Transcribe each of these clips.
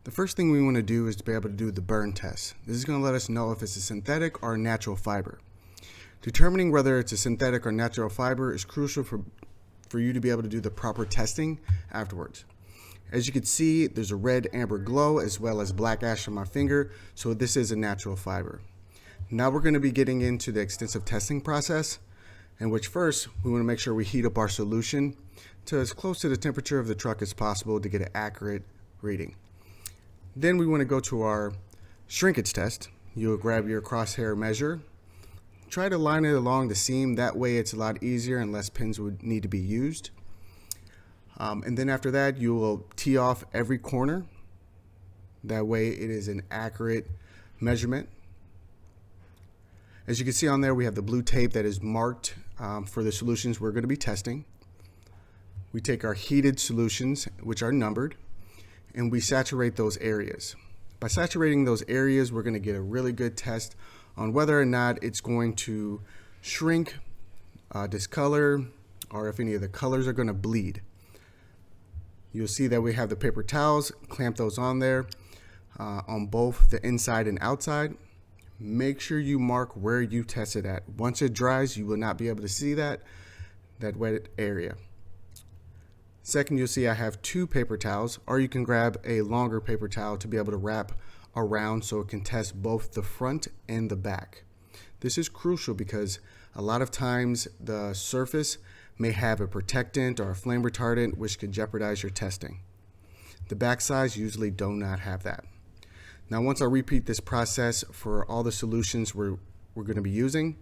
The first thing we want to do is to be able to do the burn test. This is going to let us know if it's a synthetic or a natural fiber. Determining whether it's a synthetic or natural fiber is crucial for you to be able to do the proper testing afterwards. As you can see, there's a red amber glow as well as black ash on my finger, so this is a natural fiber. Now we're going to be getting into the extensive testing process, in which first we want to make sure we heat up our solution to as close to the temperature of the truck as possible to get an accurate reading. Then we want to go to our shrinkage test. You'll grab your crosshair measure, try to line it along the seam, that way it's a lot easier and less pins would need to be used. And then after that you will tee off every corner, that way it is an accurate measurement. As you can see on there, we have the blue tape that is marked for the solutions we're going to be testing. We take our heated solutions, which are numbered, and we saturate those areas. By saturating those areas, we're going to get a really good test on whether or not it's going to shrink, discolor, or if any of the colors are going to bleed. You'll see that we have the paper towels, clamp those on there on both the inside and outside. Make sure you mark where you tested at. Once it dries, you will not be able to see that wet area. Second, you'll see I have two paper towels, or you can grab a longer paper towel to be able to wrap around so it can test both the front and the back. This is crucial because a lot of times the surface may have a protectant or a flame retardant which could jeopardize your testing. The back sides usually do not have that. Now once I repeat this process for all the solutions we're going to be using,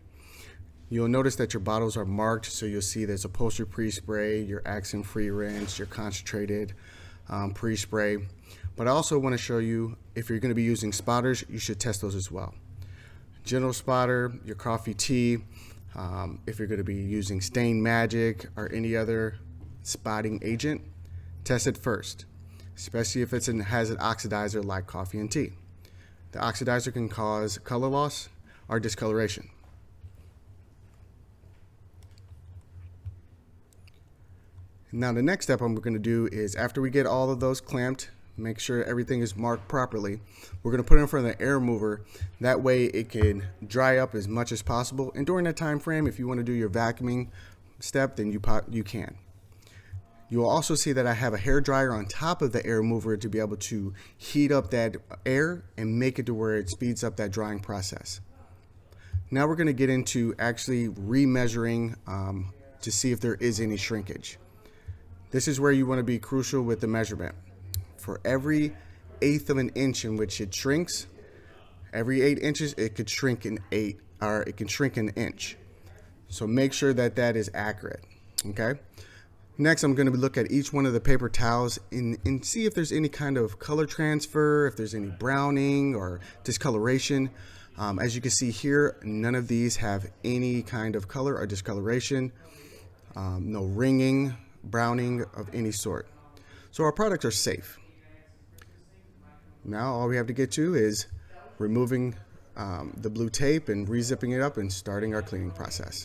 you'll notice that your bottles are marked, so you'll see there's Upholstery pre-spray, your accent free rinse, your concentrated pre-spray. But I also want to show you, if you're going to be using spotters, you should test those as well. General spotter, your coffee tea, if you're going to be using Stain Magic or any other spotting agent, test it first, especially if it has an oxidizer like coffee and tea. The oxidizer can cause color loss or discoloration. Now the next step I'm going to do is, after we get all of those clamped, make sure everything is marked properly, we're going to put it in front of the air mover. That way it can dry up as much as possible, and during that time frame, if you want to do your vacuuming step, then you can. You will also see that I have a hair dryer on top of the air mover to be able to heat up that air and make it to where it speeds up that drying process. Now we're going to get into actually remeasuring to see if there is any shrinkage. This is where you want to be crucial with the measurement. For every 1/8 of an inch in which it shrinks, every 8 inches it could shrink an inch. So make sure that that is accurate. Okay. Next, I'm going to look at each one of the paper towels and see if there's any kind of color transfer, if there's any browning or discoloration. As you can see here, none of these have any kind of color or discoloration. No ringing, browning of any sort. So our products are safe. Now all we have to get to is removing the blue tape and re-zipping it up and starting our cleaning process.